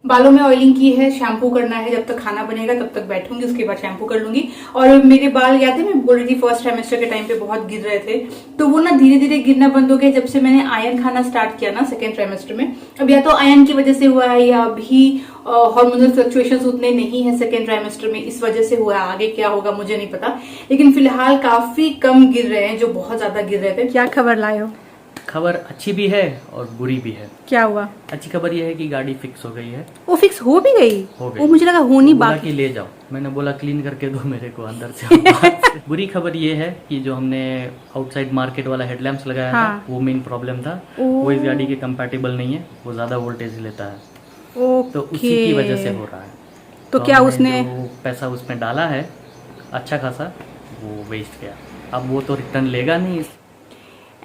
बालों में ऑयलिंग की है, शैम्पू करना है, जब तक खाना बनेगा तब तक बैठूंगी, उसके बाद शैम्पू कर लूंगी। और मेरे बाल याद है मैं बोल रही थी फर्स्ट ट्राइमेस्टर के टाइम पे बहुत गिर रहे थे, तो वो ना धीरे धीरे गिरना बंद हो गया जब से मैंने आयरन खाना स्टार्ट किया ना सेकेंड ट्राइमेस्टर में। अब या तो आयरन की वजह से हुआ है या अभी हार्मोनल फ्लक्चुएशंस उतने नहीं है सेकेंड ट्राइमेस्टर में, इस वजह से हुआ है। आगे क्या होगा मुझे नहीं पता, लेकिन फिलहाल काफी कम गिर रहे हैं जो बहुत ज्यादा गिर रहे थे। क्या खबर लाए हो? खबर अच्छी भी है और बुरी भी है। क्या हुआ? अच्छी खबर यह है कि गाड़ी फिक्स हो गई है। वो फिक्स हो भी गई? हो गई। वो मुझे लगा होनी बाकी। ले जाओ, मैंने बोला क्लीन करके दो मेरे को अंदर से। बुरी खबर ये है कि जो हमने आउटसाइड मार्केट वाला हेडलैम्प्स लगाया था वो मेन प्रॉब्लम था, वो इस गाड़ी के कंपैटिबल नहीं है, वो ज्यादा वोल्टेज लेता है, तो उसी की वजह से हो रहा है। तो क्या उसने जो पैसा उसमें डाला है अच्छा खासा वो वेस्ट गया। अब वो तो रिटर्न लेगा नहीं।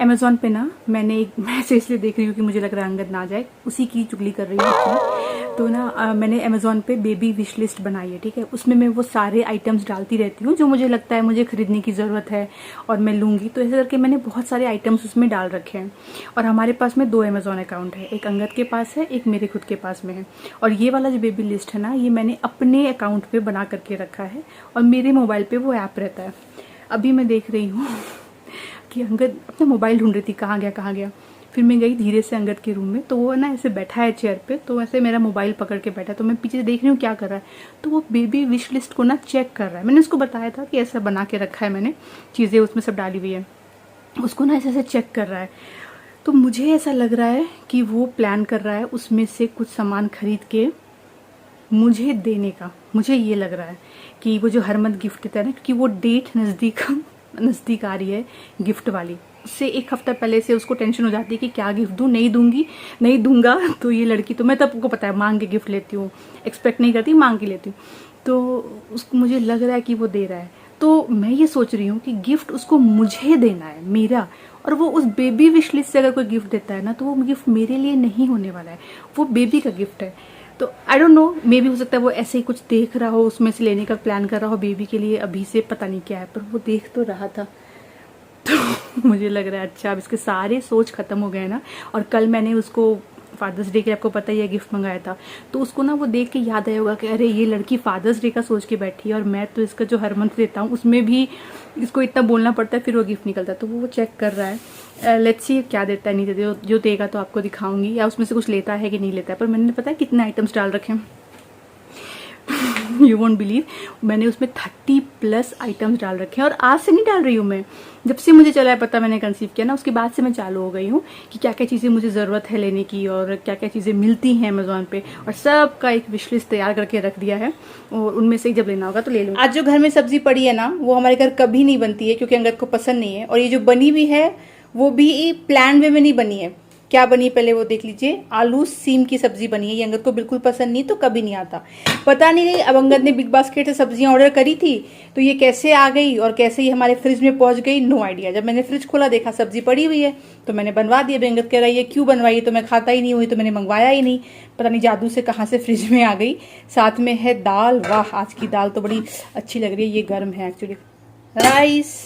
अमेजोन पे ना मैंने एक मैसेज इसलिए देख रही हूँ कि मुझे लग रहा है अंगद ना जाए, उसी की चुगली कर रही हूँ। तो ना मैंने अमेजोन पे बेबी विश लिस्ट बनाई है, ठीक है। उसमें मैं वो सारे आइटम्स डालती रहती हूँ जो मुझे लगता है मुझे खरीदने की ज़रूरत है और मैं लूँगी। तो ऐसे करके मैंने बहुत सारे आइटम्स उसमें डाल रखे हैं। और हमारे पास में 2 अमेजोन अकाउंट है, एक अंगद के पास है, एक मेरे खुद के पास में है। और ये वाला जो बेबी लिस्ट है ना, ये मैंने अपने अकाउंट पर बना करके रखा है और मेरे मोबाइल पर वो ऐप रहता है। अभी मैं देख रही हूँ कि अंगद अपना मोबाइल ढूंढ रही थी, कहाँ गया। फिर मैं गई धीरे से अंगद के रूम में, तो वो ना ऐसे बैठा है चेयर पे, तो ऐसे मेरा मोबाइल पकड़ के बैठा, तो मैं पीछे से देख रही हूँ क्या कर रहा है। तो वो बेबी विश लिस्ट को ना चेक कर रहा है। मैंने उसको बताया था कि ऐसा बना के रखा है मैंने, चीज़ें उसमें सब डाली हुई है, उसको ना ऐसे ऐसे चेक कर रहा है। तो मुझे ऐसा लग रहा है कि वो प्लान कर रहा है उसमें से कुछ सामान खरीद के मुझे देने का। मुझे ये लग रहा है कि वो जो हर मंथ गिफ्ट देता है ना, क्योंकि वो डेट नज़दीक आ रही है गिफ्ट वाली, उससे 1 हफ्ता पहले से उसको टेंशन हो जाती है कि क्या गिफ्ट दूँ, नहीं दूंगा तो ये लड़की, तो मैं तब को पता है मांग के गिफ्ट लेती हूँ, एक्सपेक्ट नहीं करती, मांग के लेती हूँ। तो उसको मुझे लग रहा है कि वो दे रहा है। तो मैं ये सोच रही हूँ कि गिफ्ट उसको मुझे देना है मेरा, और वो उस बेबी विश लिस्ट से अगर कोई गिफ्ट देता है ना, तो वो गिफ्ट मेरे लिए नहीं होने वाला है, वो बेबी का गिफ्ट है। तो आई डोंट नो, मे भी हो सकता है वो ऐसे ही कुछ देख रहा हो, उसमें से लेने का प्लान कर रहा हो बेबी के लिए, अभी से पता नहीं क्या है, पर वो देख तो रहा था। तो मुझे लग रहा है अच्छा अब इसके सारे सोच खत्म हो गए ना। और कल मैंने उसको फादर्स डे के, आपको पता ही है, गिफ्ट मंगाया था, तो उसको ना वो देख के याद आया होगा कि अरे ये लड़की फादर्स डे का सोच के बैठी है और मैं तो इसका जो हर मंथ देता हूँ उसमें भी इसको इतना बोलना पड़ता है, फिर वो गिफ्ट निकलता है। तो वो चेक कर रहा है, लेट्स सी क्या देता है, नहीं देता, जो देगा तो आपको दिखाऊंगी, या उसमें से कुछ लेता है कि नहीं लेता है। पर मैंने पता है कितने आइटम्स डाल रखे हैं, यू वोंट बिलीव, मैंने उसमें 30+ आइटम्स डाल रखे हैं। और आज से नहीं डाल रही हूँ मैं, जब से मुझे चला है पता, मैंने कंसीव किया ना, उसके बाद से मैं चालू हो गई हूँ कि क्या क्या चीज़ें मुझे ज़रूरत है लेने की और क्या क्या चीज़ें मिलती हैं अमेजोन पे, और सब का एक विश लिस्ट तैयार करके रख दिया है, और उनमें से जब लेना होगा तो ले लूँगी। आज जो घर में सब्जी पड़ी है ना, वो हमारे घर कभी नहीं बनती है क्योंकि अंगद को पसंद नहीं है, और ये जो बनी हुई है वो भी प्लान वे में नहीं बनी है। क्या बनी पहले वो देख लीजिए, आलू सीम की सब्जी बनी है। ये अंगद को बिल्कुल पसंद नहीं, तो कभी नहीं आता, पता नहीं। अब अंगद ने बिग बास्केट से सब्जियां ऑर्डर करी थी, तो ये कैसे आ गई और कैसे ये हमारे फ्रिज में पहुंच गई, नो आइडिया। जब मैंने फ्रिज खोला देखा सब्जी पड़ी हुई है, तो मैंने बनवा दी। अब अंगद कह रहा है ये क्यों बनवाई, तो मैं खाता ही नहीं हुई, तो मैंने मंगवाया ही नहीं, पता नहीं जादू से कहाँ से फ्रिज में आ गई। साथ में है दाल, वाह आज की दाल तो बड़ी अच्छी लग रही है, ये गर्म है एक्चुअली, राइस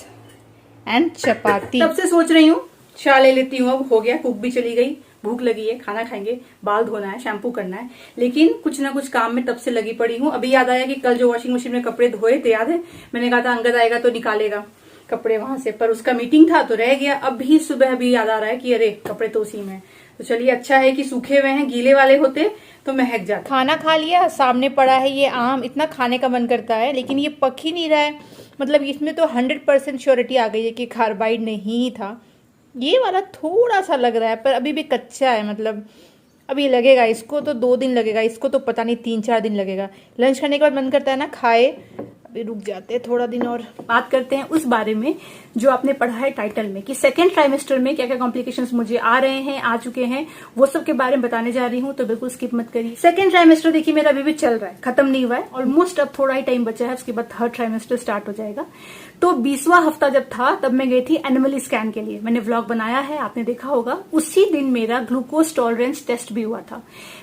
एंड चपाती। तब से सोच रही हूँ चाय ले लेती हूँ, अब हो गया, कुक भी चली गई, भूख लगी है, खाना खाएंगे, बाल धोना है, शैम्पू करना है, लेकिन कुछ ना कुछ काम में तब से लगी पड़ी हूँ। अभी याद आया कि कल जो वॉशिंग मशीन में कपड़े धोए थे, याद है मैंने कहा था अंगद आएगा तो निकालेगा कपड़े वहां से, पर उसका मीटिंग था तो रह गया। अभी सुबह अभी याद आ रहा है कि अरे कपड़े तो उसी में। तो चलिए अच्छा है कि सूखे हुए हैं, गीले वाले होते तो महक जाता। खाना खा लिया, सामने पड़ा है ये आम, इतना खाने का मन करता है लेकिन ये पक ही नहीं रहा है, मतलब इसमें तो 100% श्योरिटी आ गई है कि कार्बाइड नहीं था। ये वाला थोड़ा सा लग रहा है पर अभी भी कच्चा है, मतलब अभी लगेगा, इसको तो 2 दिन लगेगा, इसको तो पता नहीं 3-4 दिन लगेगा। लंच करने के बाद मन करता है ना खाए, अभी रुक जाते हैं थोड़ा दिन और। बात करते हैं उस बारे में जो आपने पढ़ा है टाइटल में कि सेकेंड ट्राइमेस्टर में क्या क्या कॉम्प्लिकेशंस मुझे आ रहे हैं, आ चुके हैं, वो सब के बारे में बताने जा रही हूँ, तो बिल्कुल स्किप मत करिए। सेकेंड ट्राइमेस्टर देखिए मेरा अभी भी चल रहा है, खत्म नहीं हुआ है, ऑलमोस्ट अब थोड़ा ही टाइम बचा है, उसके बाद थर्ड ट्राइमेस्टर स्टार्ट हो जाएगा। तो 20वां हफ्ता जब था तब मैं गई थी एनिमल स्कैन के लिए, मैंने व्लॉग बनाया है, आपने देखा होगा। उसी दिन मेरा ग्लूकोज टॉलरेंस टेस्ट भी हुआ था।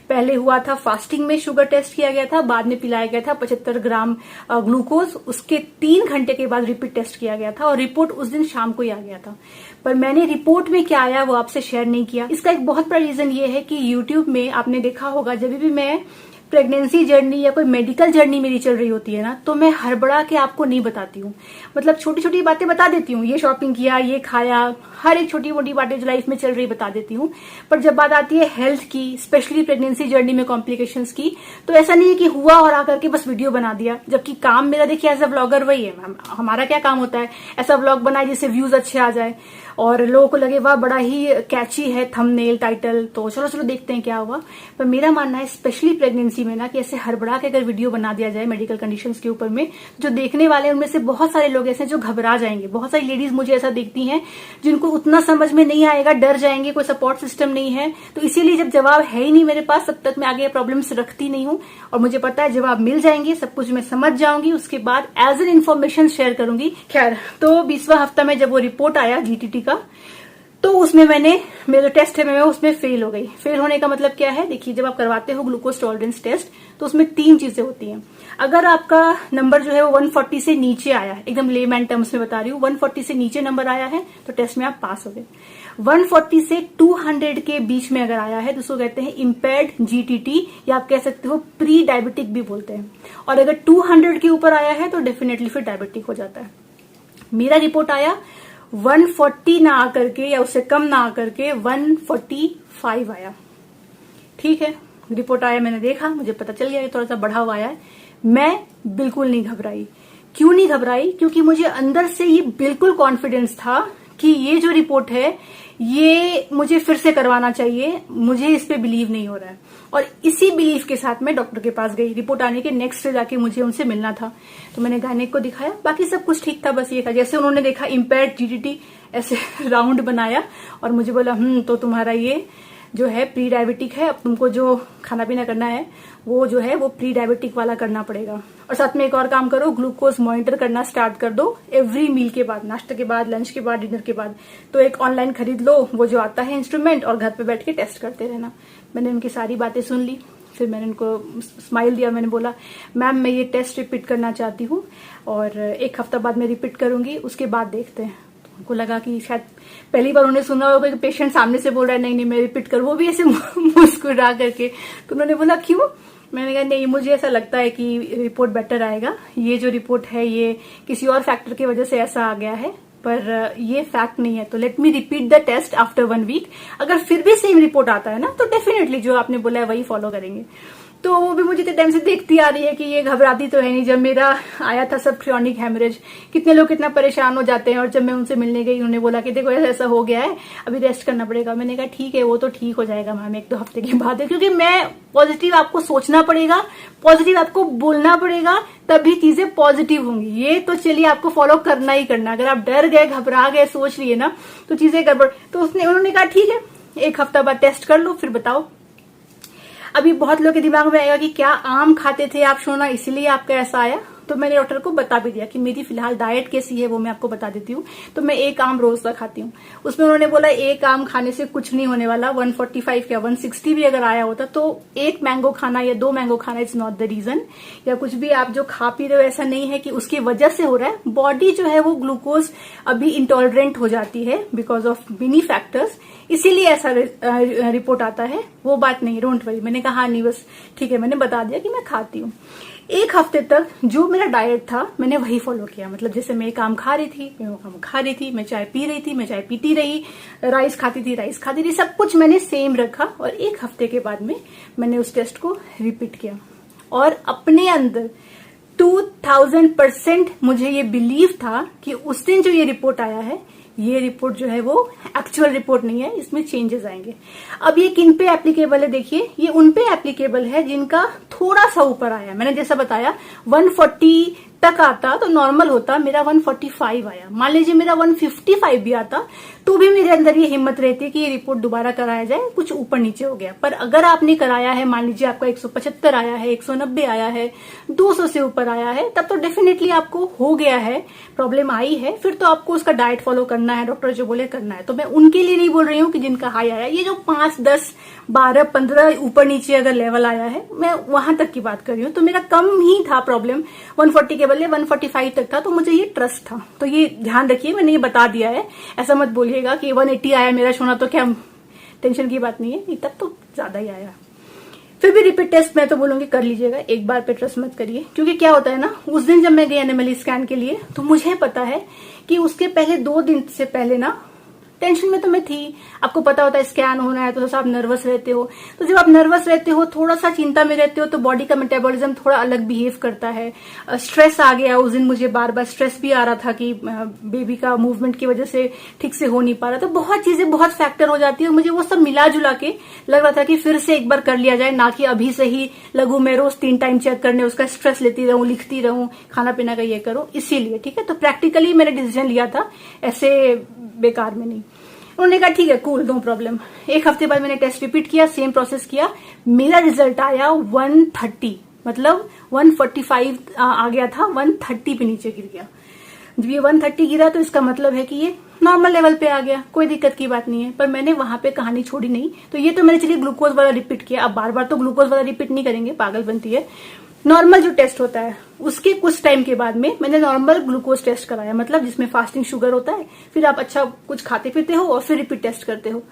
पहले हुआ था फास्टिंग में, शुगर टेस्ट किया गया था, बाद में पिलाया गया था 75 ग्राम ग्लूकोज, उसके 3 घंटे के बाद रिपीट टेस्ट किया गया था और रिपोर्ट उस दिन शाम को ही आ गया था। पर मैंने रिपोर्ट में क्या आया वो आपसे शेयर नहीं किया। इसका एक बहुत बड़ा रीजन ये है कि यूट्यूब में आपने देखा होगा जब भी मैं प्रेगनेंसी जर्नी या कोई मेडिकल जर्नी मेरी चल रही होती है ना, तो मैं हड़बड़ा के आपको नहीं बताती हूँ। मतलब छोटी छोटी बातें बता देती हूँ, ये शॉपिंग किया, ये खाया, हर एक छोटी मोटी बातें जो लाइफ में चल रही बता देती हूँ। पर जब बात आती है हेल्थ की, स्पेशली प्रेगनेंसी जर्नी में कॉम्प्लिकेशंस की, तो ऐसा नहीं है कि हुआ और आकर के बस वीडियो बना दिया। जबकि काम मेरा देखिए एज अ व्लॉगर वही है। हमारा क्या काम होता है, ऐसा व्लॉग बनाए जिससे व्यूज अच्छे आ जाए और लोगों को लगे वाह बड़ा ही कैची है थंबनेल टाइटल, तो चलो देखते हैं क्या हुआ। पर मेरा मानना है स्पेशली प्रेगनेंसी में ना, कि ऐसे हड़बड़ा के अगर वीडियो बना दिया जाए मेडिकल कंडीशंस के ऊपर में, जो देखने वाले हैं उनमें से बहुत सारे लोग ऐसे हैं जो घबरा जाएंगे। बहुत सारी लेडीज मुझे ऐसा देखती हैं जिनको उतना समझ में नहीं आएगा, डर जाएंगे, कोई सपोर्ट सिस्टम नहीं है। तो इसीलिए जब जवाब है ही नहीं मेरे पास, तब तक मैं आगे प्रॉब्लम्स रखती नहीं हूँ। और मुझे पता है जवाब मिल जाएंगे, सब कुछ मैं समझ जाऊंगी, उसके बाद एज एन इन्फॉर्मेशन शेयर करूंगी। खैर, तो 20वां हफ्ता में जब वो रिपोर्ट आया जीटीटी का, तो उसमें मेरा जो टेस्ट है मैं उसमें फेल हो गई। फेल होने का मतलब क्या है, देखिए जब आप करवाते हो ग्लूकोज टॉलरेंस टेस्ट, तो उसमें 3 चीजें होती हैं। अगर आपका नंबर जो है वो 140 से नीचे आया है, एकदम लेमैन टर्म्स में बता रही हूँ, 140 से नीचे नंबर आया है तो टेस्ट में आप पास हो गए। 140 से 200 के बीच में अगर आया है तो उसको कहते हैं इम्पेयर्ड जीटीटी, या आप कह सकते हो प्री डायबिटिक भी बोलते हैं। और अगर 200 के ऊपर आया है तो डेफिनेटली फिर डायबिटिक हो जाता है। मेरा रिपोर्ट आया 140 ना आकर के, या उससे कम ना आकर के 145 आया। ठीक है, रिपोर्ट आया, मैंने देखा, मुझे पता चल गया कि थोड़ा सा बढ़ा हुआ आया है। मैं बिल्कुल नहीं घबराई। क्यों नहीं घबराई? क्योंकि मुझे अंदर से ये बिल्कुल कॉन्फिडेंस था कि ये जो रिपोर्ट है ये मुझे फिर से करवाना चाहिए, मुझे इस पे बिलीव नहीं हो रहा है। और इसी बिलीफ के साथ मैं डॉक्टर के पास गई। रिपोर्ट आने के नेक्स्ट डे जाके मुझे उनसे मिलना था, तो मैंने गायनेक को दिखाया, बाकी सब कुछ ठीक था। बस ये था जैसे उन्होंने देखा इम्पेयर्ड जीटीटी, ऐसे राउंड बनाया और मुझे बोला तो तुम्हारा ये जो है प्री डायबिटिक है, अब तुमको जो खाना पीना करना है वो जो है वो प्री डायबिटिक वाला करना पड़ेगा। और साथ में एक और काम करो, ग्लूकोज मॉनिटर करना स्टार्ट कर दो एवरी मील के बाद, नाश्ते के बाद, लंच के बाद, डिनर के बाद। तो एक ऑनलाइन खरीद लो वो जो आता है इंस्ट्रूमेंट, और घर पे बैठ के टेस्ट करते रहना। मैंने उनकी सारी बातें सुन ली, फिर मैंने उनको स्माइल दिया, मैंने बोला मैम मैं ये टेस्ट रिपीट करना चाहती हूँ और 1 हफ्ता बाद मैं रिपीट करूंगी, उसके बाद देखते हैं। उनको लगा कि शायद पहली बार उन्हें सुना होगा कि पेशेंट सामने से बोल रहा है नहीं मैं रिपीट करूँ, वो भी ऐसे मुस्कुरा करके। तो उन्होंने बोला क्यों? मैंने कहा नहीं मुझे ऐसा लगता है कि रिपोर्ट बेटर आएगा, ये जो रिपोर्ट है ये किसी और फैक्टर की वजह से ऐसा आ गया है, पर ये फैक्ट नहीं है, तो let me repeat the test after 1 week. अगर फिर भी सेम रिपोर्ट आता है ना तो डेफिनेटली जो आपने बोला है वही फॉलो करेंगे। तो वो भी मुझे इतने टाइम से देखती आ रही है कि ये घबराती तो है नहीं। जब मेरा आया था सब क्रोनिक हेमरेज, कितने लोग कितना परेशान हो जाते हैं, और जब मैं उनसे मिलने गई उन्होंने बोला कि देखो ऐसा ऐसा हो गया है, अभी रेस्ट करना पड़ेगा। मैंने कहा ठीक है वो तो ठीक हो जाएगा मैम 1-2 हफ्ते के बाद है, क्योंकि मैं पॉजिटिव, आपको सोचना पड़ेगा, पॉजिटिव आपको बोलना पड़ेगा, तभी चीजें पॉजिटिव होंगी। ये तो चलिए आपको फॉलो करना ही करना। अगर आप डर गए, घबरा गए, सोच लिए ना तो चीजें गड़बड़। तो उन्होंने कहा ठीक है 1 हफ्ता बाद टेस्ट कर लो फिर बताओ। अभी बहुत लोग के दिमाग में आएगा कि क्या आम खाते थे आप सोना इसीलिए आपका ऐसा आया, तो मैंने डॉक्टर को बता भी दिया कि मेरी फिलहाल डाइट कैसी है वो मैं आपको बता देती हूँ। तो मैं 1 आम रोज का खाती हूँ। उसमें उन्होंने बोला 1 आम खाने से कुछ नहीं होने वाला, 145 या 160 भी अगर आया होता तो 1 मैंगो खाना या 2 मैंगो खाना इज नॉट द रीजन, या कुछ भी आप जो खा पी रहे हो ऐसा नहीं है कि उसकी वजह से हो रहा है। बॉडी जो है वो ग्लूकोज अभी इंटॉलरेंट हो जाती है बिकॉज ऑफ मेनी फैक्टर्स, इसीलिए ऐसा रिपोर्ट आता है, वो बात नहीं, डोंट वरी। मैंने कहा नहीं बस ठीक है, मैंने बता दिया कि मैं खाती हूँ। 1 हफ्ते तक जो मेरा डाइट था मैंने वही फॉलो किया। मतलब जैसे मैं 1 आम खा रही थी, मैं वो आम खा रही थी, मैं चाय पी रही थी, मैं चाय पीती रही, राइस खाती थी, राइस खाती रही, सब कुछ मैंने सेम रखा। और 1 हफ्ते के बाद में मैंने उस टेस्ट को रिपीट किया और अपने अंदर 2000% मुझे ये बिलीव था कि उस दिन जो ये रिपोर्ट आया है, ये रिपोर्ट जो है वो एक्चुअल रिपोर्ट नहीं है, इसमें चेंजेस आएंगे। अब ये किन पे एप्लीकेबल है? देखिए ये उन पे एप्लीकेबल है जिनका थोड़ा सा ऊपर आया। मैंने जैसा बताया 140 तक आता तो नॉर्मल होता, मेरा 145 आया। मान लीजिए मेरा 155 भी आता तो भी मेरे अंदर ये हिम्मत रहती है कि ये रिपोर्ट दोबारा कराया जाए, कुछ ऊपर नीचे हो गया। पर अगर आपने कराया है, मान लीजिए आपका 175 आया है, 190 आया है, 200 से ऊपर आया है, तब तो डेफिनेटली आपको हो गया है, प्रॉब्लम आई है, फिर तो आपको उसका डाइट फॉलो करना है, डॉक्टर जो बोले करना है। तो मैं उनके लिए नहीं बोल रही हूँ कि जिनका हाई आया, ये जो 5, 10, 12, 15 ऊपर नीचे अगर लेवल आया है, मैं वहां तक की बात कर रही हूँ। तो मेरा कम ही था प्रॉब्लम, 140 के बदले 145 तक था, तो मुझे ये ट्रस्ट था। तो ये ध्यान रखिए, मैंने ये बता दिया है, ऐसा मत बोलिएगा कि 180 आया मेरा सोना तो क्या टेंशन की बात नहीं है, नहीं तब तो ज्यादा ही आया। फिर भी रिपीट टेस्ट मैं तो बोलूंगी कर लीजिएगा, एक बार पे ट्रस्ट मत करिए। क्योंकि क्या होता है ना, उस दिन जब मैं गई एनएमएल स्कैन के लिए तो मुझे पता है कि उसके पहले 2 दिन से पहले ना टेंशन में तो मैं थी। आपको पता होता है स्कैन होना है तो आप नर्वस रहते हो। तो जब आप नर्वस रहते हो, थोड़ा सा चिंता में रहते हो, तो बॉडी का मेटाबॉलिज्म थोड़ा अलग बिहेव करता है। स्ट्रेस आ गया उस दिन, मुझे बार बार स्ट्रेस भी आ रहा था कि बेबी का मूवमेंट की वजह से ठीक से हो नहीं पा रहा। तो बहुत चीजें, बहुत फैक्टर हो जाती है। मुझे वो सब मिला जुला के लग रहा था कि फिर से एक बार कर लिया जाए, ना कि अभी से ही लगू मैं रोज 3 टाइम चेक करने, उसका स्ट्रेस लेती रहूं, लिखती रहूं, खाना पीना का ये करो। इसीलिए ठीक है, तो प्रैक्टिकली मैंने डिसीजन लिया था, ऐसे बेकार में नहीं। उन्होंने कहा ठीक है, कूल, नो प्रॉब्लम। 1 हफ्ते बाद मैंने टेस्ट रिपीट किया, सेम प्रोसेस किया। मेरा रिजल्ट आया 130, मतलब 145 आ गया था, 130 पे नीचे गिर गया। जब ये 130 गिरा तो इसका मतलब है कि ये नॉर्मल लेवल पे आ गया, कोई दिक्कत की बात नहीं है। पर मैंने वहां पे कहानी छोड़ी नहीं। तो ये तो मैंने चलिए ग्लूकोज वाला रिपीट किया। अब बार बार तो ग्लूकोज वाला रिपीट नहीं करेंगे, पागल बनती है। नॉर्मल जो टेस्ट होता है उसके कुछ टाइम के बाद में मैंने नॉर्मल ग्लूकोज टेस्ट कराया, मतलब जिसमें फास्टिंग शुगर होता है, फिर आप अच्छा कुछ खाते पीते हो और फिर रिपीट टेस्ट करते हो।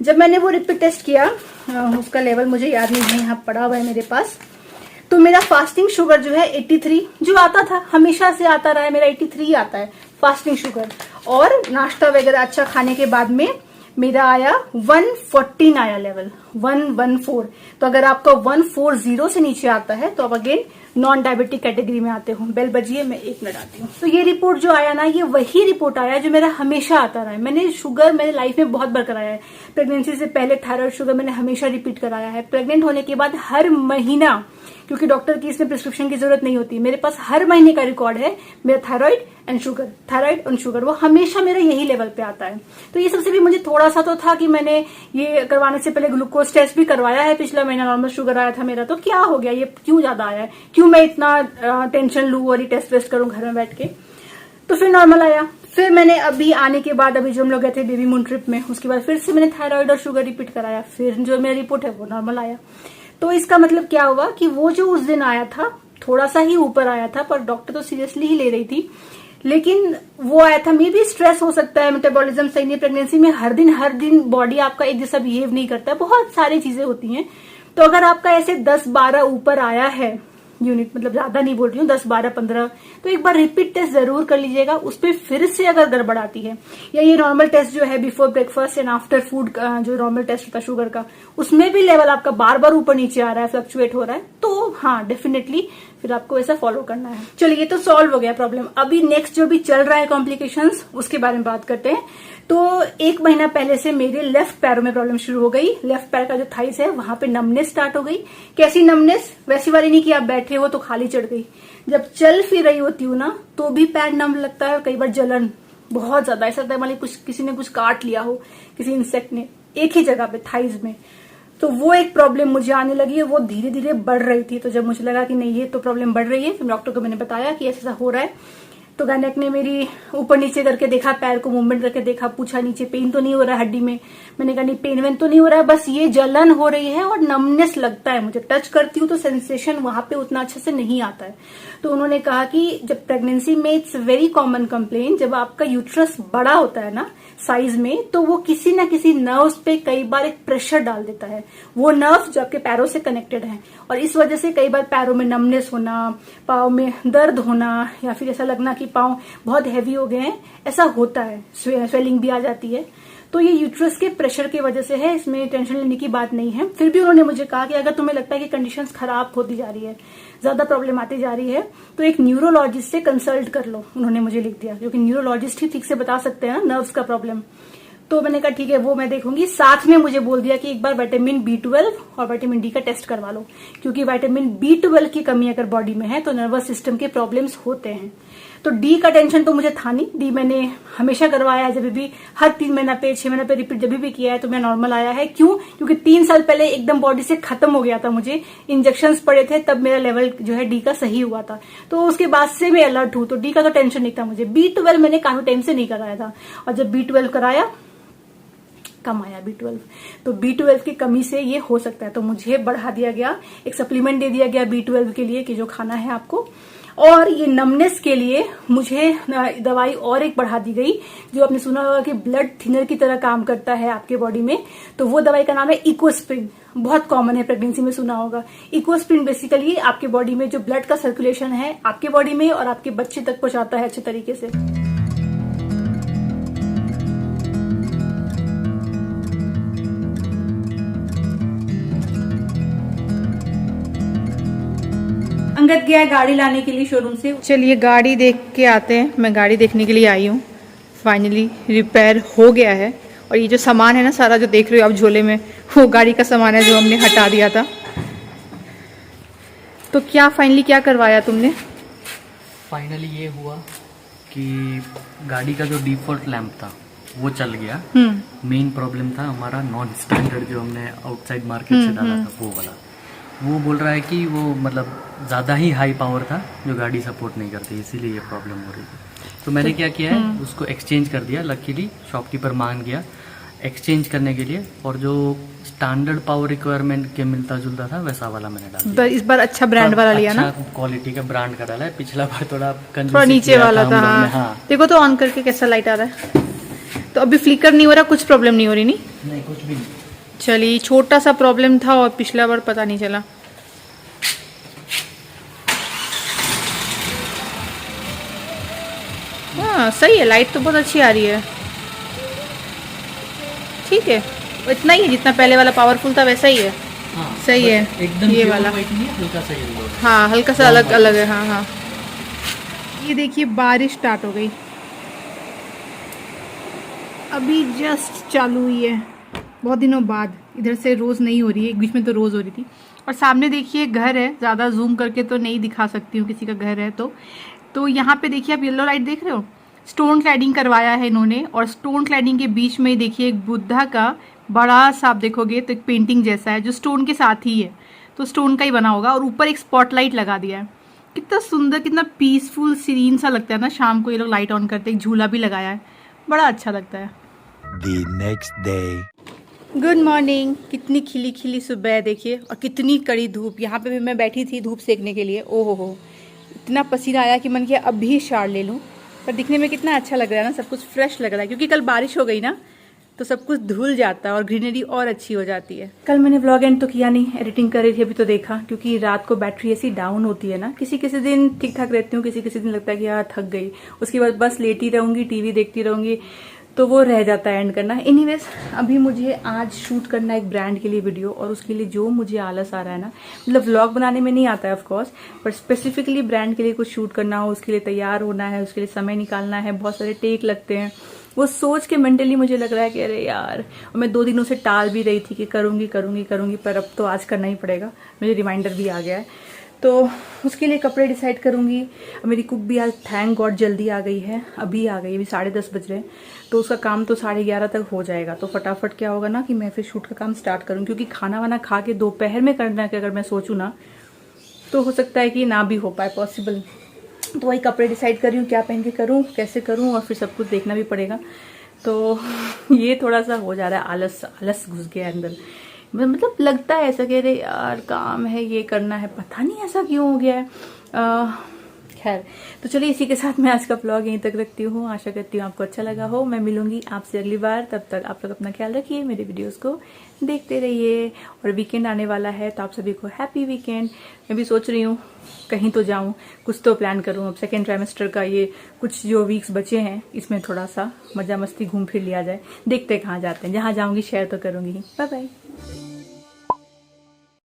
जब मैंने वो रिपीट टेस्ट किया, उसका लेवल मुझे याद नहीं है, यहाँ पड़ा हुआ है मेरे पास। तो मेरा फास्टिंग शुगर जो है 83, जो आता था, हमेशा से आता रहा है, मेरा 83 आता है फास्टिंग शुगर। और नाश्ता वगैरह अच्छा खाने के बाद में मेरा आया 114 आया लेवल, 114। तो अगर आपका 140 से नीचे आता है तो आप अगेन नॉन डायबिटिक कैटेगरी में आते हो। बेल बजिए, मैं 1 मिनट आती हूँ। तो ये रिपोर्ट जो आया ना, ये वही रिपोर्ट आया जो मेरा हमेशा आता रहा है। मैंने शुगर मेरे लाइफ में बहुत बार कराया है। प्रेगनेंसी से पहले थायराइड शुगर मैंने हमेशा रिपीट कराया है। प्रेग्नेंट होने के बाद हर महीना, क्योंकि डॉक्टर की इसमें प्रिस्क्रिप्शन की जरूरत नहीं होती, मेरे पास हर महीने का रिकॉर्ड है मेरा thyroid and sugar, thyroid and sugar, वो हमेशा मेरा यही लेवल पे आता है। तो ये सबसे भी मुझे थोड़ा सा तो था कि मैंने ये करवाने से पहले ग्लूकोज टेस्ट भी करवाया है। पिछला महीना नॉर्मल शुगर आया था मेरा, तो क्या हो गया, ये क्यों ज्यादा आया है, क्यों मैं इतना टेंशन लू और ये टेस्ट वेस्ट करूं घर में बैठ के। तो फिर नॉर्मल आया। फिर मैंने अभी आने के बाद, अभी जो हम लोग गए थे बेबी मून ट्रिप में, उसके बाद फिर से मैंने थायराइड और शुगर रिपीट कराया। फिर जो मेरा रिपोर्ट है वो नॉर्मल आया। तो इसका मतलब क्या हुआ कि वो जो उस दिन आया था थोड़ा सा ही ऊपर आया था, पर डॉक्टर तो सीरियसली ही ले रही थी, लेकिन वो आया था। मे भी स्ट्रेस हो सकता है, मेटाबॉलिज्म सही नहीं, प्रेगनेंसी में हर दिन बॉडी आपका एक जैसा बिहेव नहीं करता है, बहुत सारी चीजें होती हैं। तो अगर आपका ऐसे 10-12 ऊपर आया है यूनिट, मतलब ज्यादा नहीं बोल रही हूँ, 10-12-15, तो एक बार रिपीट टेस्ट जरूर कर लीजिएगा। उस पर फिर से अगर गड़बड़ आती है, या ये नॉर्मल टेस्ट जो है before breakfast and after food का जो नॉर्मल टेस्ट होता है शुगर का, उसमें भी लेवल आपका बार बार ऊपर नीचे आ रहा है, फ्लक्चुएट हो रहा है, तो हाँ डेफिनेटली फिर आपको ऐसा फॉलो करना है। चलिए, तो सॉल्व हो गया प्रॉब्लम। अभी नेक्स्ट जो भी चल रहा है कॉम्प्लिकेशंस, उसके बारे में बात करते हैं। तो 1 महीना पहले से मेरे लेफ्ट पैरों में प्रॉब्लम शुरू हो गई। लेफ्ट पैर का जो थाइस है वहां पे नमनेस स्टार्ट हो गई। कैसी नमनेस, वैसी वाली नहीं कि आप बैठे हो तो खाली चढ़ गई। जब चल फिर रही होती हूँ ना, तो भी पैर नम लगता है, और कई बार जलन बहुत ज्यादा, ऐसा लगता है मान कुछ किसी ने कुछ काट लिया हो, किसी इंसेक्ट ने, एक ही जगह पे थाइज में। तो वो एक प्रॉब्लम मुझे आने लगी है, वो धीरे धीरे बढ़ रही थी। तो जब मुझे लगा कि नहीं ये तो प्रॉब्लम बढ़ रही है, फिर डॉक्टर को मैंने बताया कि ऐसा हो रहा है। तो गायनेक ने मेरी ऊपर नीचे करके देखा, पैर को मूवमेंट करके देखा, पूछा नीचे पेन तो नहीं हो रहा है हड्डी में। मैंने कहा नहीं, पेन वेन तो नहीं हो रहा है, बस ये जलन हो रही है और नमनेस लगता है। मुझे टच करती हूँ तो सेंसेशन वहां पे उतना अच्छे से नहीं आता है। तो उन्होंने कहा कि जब प्रेगनेंसी में इट्स वेरी कॉमन कंप्लेन, जब आपका यूट्रस बड़ा होता है ना साइज में, तो वो किसी ना किसी नर्व्स पे कई बार एक प्रेशर डाल देता है। वो नर्व जो आपके पैरों से कनेक्टेड है, और इस वजह से कई बार पैरों में नमनेस होना, पाँव में दर्द होना, या फिर ऐसा लगना कि पाँव बहुत हैवी हो गए हैं, ऐसा होता है। स्वेलिंग भी आ जाती है। तो ये यूट्रस के प्रेशर की वजह से है, इसमें टेंशन लेने की बात नहीं है। फिर भी उन्होंने मुझे कहा कि अगर तुम्हें लगता है कि कंडीशंस खराब होती जा रही है, ज्यादा प्रॉब्लम आती जा रही है, तो एक न्यूरोलॉजिस्ट से कंसल्ट कर लो, उन्होंने मुझे लिख दिया, क्योंकि न्यूरोलॉजिस्ट ही ठीक से बता सकते हैं ना नर्व्स का प्रॉब्लम। तो मैंने कहा ठीक है, वो मैं देखूंगी। साथ में मुझे बोल दिया कि एक बार विटामिन B12 और विटामिन D का टेस्ट करवा लो, क्योंकि विटामिन B12 की कमी अगर बॉडी में है तो नर्वस सिस्टम के प्रॉब्लम्स होते हैं। तो डी का टेंशन तो मुझे था नहीं, डी मैंने हमेशा करवाया है, जब भी हर 3 महीना पे 6 महीना पे रिपीट जब भी किया है तो मैं नॉर्मल आया है। क्यों? क्योंकि 3 साल पहले एकदम बॉडी से खत्म हो गया था, मुझे इंजेक्शंस पड़े थे, तब मेरा लेवल जो है डी का सही हुआ था। तो उसके बाद से मैं अलर्ट हूं, तो डी का तो टेंशन नहीं था मुझे। B12 मैंने काफी टाइम से नहीं कराया था, और जब B12 कराया कम आया B12, तो B12 की कमी से ये हो सकता है। तो मुझे बढ़ा दिया गया, एक सप्लीमेंट दे दिया गया B12 के लिए कि जो खाना है आपको। और ये नमनेस के लिए मुझे दवाई और एक बढ़ा दी गई, जो आपने सुना होगा कि ब्लड थिनर की तरह काम करता है आपके बॉडी में। तो वो दवाई का नाम है इकोस्प्रिन। बहुत कॉमन है प्रेगनेंसी में, सुना होगा। इकोस्प्रिन बेसिकली आपके बॉडी में जो ब्लड का सर्कुलेशन है आपके बॉडी में और आपके बच्चे तक पहुंचाता है अच्छे तरीके से। अंगद गया है गाड़ी लाने के लिए शोरूम से। चलिए गाड़ी देख के आते हैं। मैं गाड़ी देखने के लिए आई हूँ। फाइनली रिपेयर हो गया है और ये जो सामान है ना सारा जो देख रहे हो आप झोले में, वो गाड़ी का सामान है जो हमने हटा दिया था। तो क्या फाइनली क्या करवाया तुमने? फाइनली ये हुआ कि गाड़ी का जो डिफॉल्ट लैंप था वो चल गया। मेन प्रॉब्लम था हमारा नॉन स्टैंडर्ड जो हमने आउटसाइड मार्केट से डाला था वो वाला। वो बोल रहा है कि वो मतलब ज़्यादा ही हाई पावर था जो गाड़ी सपोर्ट नहीं करती, इसीलिए ये प्रॉब्लम हो रही थी। तो मैंने क्या किया है उसको एक्सचेंज कर दिया। लकीली शॉपकीपर मान गया एक्सचेंज करने के लिए, और जो स्टैंडर्ड पावर रिक्वायरमेंट के मिलता जुलता था वैसा वाला मैंने डाल दिया। इस बार अच्छा ब्रांड वाला लिया ना, अच्छा क्वालिटी का ब्रांड का डाला है। पिछला बार थोड़ा नीचे वाला था। हाँ। देखो तो ऑन करके कैसा लाइट आ रहा है। तो अभी फ्लिकर नहीं हो रहा, कुछ प्रॉब्लम नहीं हो रही? नहीं कुछ भी नहीं। चलिए छोटा सा प्रॉब्लम था और पिछला बार पता नहीं चला। हाँ सही है, लाइट तो बहुत अच्छी आ रही है। ठीक है, इतना ही है जितना पहले वाला पावरफुल था वैसा ही है। हाँ, सही है एकदम ये वाला। हल्का सा येलो। हाँ हल्का सा अलग अलग है। हाँ हाँ। ये देखिए बारिश स्टार्ट हो गई, अभी जस्ट चालू हुई है बहुत दिनों बाद। इधर से रोज़ नहीं हो रही है, एक बीच में तो रोज़ हो रही थी। और सामने देखिए घर है, ज़्यादा जूम करके तो नहीं दिखा सकती हूँ किसी का घर है तो यहाँ पे देखिए आप येलो लाइट देख रहे हो, स्टोन क्लैडिंग करवाया है इन्होंने। और स्टोन क्लैडिंग के बीच में देखिए एक बुद्धा का बड़ा सा आप देखोगे तो एक पेंटिंग जैसा है जो स्टोन के साथ ही है, तो स्टोन का ही बना होगा। और ऊपर एक स्पॉटलाइट लगा दिया है। कितना सुंदर, कितना पीसफुल सीरीन सा लगता है ना शाम को ये लोग लाइट ऑन करते। एक झूला भी लगाया है, बड़ा अच्छा लगता है। The next day. Good morning. कितनी खिली खिली सुबह देखिए और कितनी कड़ी धूप। यहाँ पे भी मैं बैठी थी धूप सेकने के लिए। ओहो हो, इतना पसीना आया कि मन किया अब भी शार ले लूँ। पर दिखने में कितना अच्छा लग रहा है ना, सब कुछ फ्रेश लग रहा है क्योंकि कल बारिश हो गई ना तो सब कुछ धुल जाता है और ग्रीनरी और अच्छी हो जाती है। कल मैंने व्लॉग एंड तो किया नहीं, एडिटिंग कर रही थी अभी तो देखा, क्योंकि रात को बैटरी ऐसी डाउन होती है ना। किसी किसी दिन ठीक ठाक रहती हूँ, किसी किसी दिन लगता है कि यार थक गई, उसके बाद बस लेटी रहूंगी टीवी देखती रहूंगी, तो वो रह जाता है एंड करना। एनीवेज अभी मुझे आज शूट करना है एक ब्रांड के लिए वीडियो, और उसके लिए जो मुझे आलस आ रहा है ना, मतलब व्लॉग बनाने में नहीं आता है ऑफकोर्स, पर स्पेसिफिकली ब्रांड के लिए कुछ शूट करना हो, उसके लिए तैयार होना है, उसके लिए समय निकालना है, बहुत सारे टेक लगते हैं। वो सोच के मेंटली मुझे लग रहा है कि अरे यार, और मैं 2 दिनों से टाल भी रही थी कि करूंगी करूंगी करूंगी, पर अब तो आज करना ही पड़ेगा। मुझे रिमाइंडर भी आ गया है, तो उसके लिए कपड़े डिसाइड करूंगी। मेरी कुक भी आज थैंक गॉड जल्दी आ गई है, अभी आ गई, अभी 10:30 बज रहे हैं, तो उसका काम तो 11:30 तक हो जाएगा। तो फटाफट क्या होगा ना कि मैं फिर शूट का काम स्टार्ट करूँ, क्योंकि खाना वाना खा के दोपहर में करना है अगर मैं सोचूँ ना तो हो सकता है कि ना भी हो पाए पॉसिबल। तो वही कपड़े डिसाइड कर रही हूँ क्या पहन के करूँ, कैसे करूँ, और फिर सब कुछ देखना भी पड़ेगा। तो ये थोड़ा सा हो जा रहा है, आलस आलस घुस गया अंदर। मतलब लगता है ऐसा कि अरे यार काम है, ये करना है, पता नहीं ऐसा क्यों हो गया है। खैर तो चलिए इसी के साथ मैं आज का ब्लॉग यहीं तक रखती हूँ। आशा करती हूँ आपको अच्छा लगा हो। मैं मिलूंगी आपसे अगली बार, तब तक आप लोग अपना ख्याल रखिए, मेरे वीडियोस को देखते रहिए। और वीकेंड आने वाला है तो आप सभी को हैप्पी वीकेंड। मैं भी सोच रही हूँ कहीं तो जाऊँ, कुछ तो प्लान करूँ। अब सेकेंड ट्राइमेस्टर का ये कुछ जो वीक्स बचे हैं इसमें थोड़ा सा मजा मस्ती घूम फिर लिया जाए। देखते कहाँ जाते हैं, जहाँ जाऊँगी शेयर तो करूँगी। Bye bye.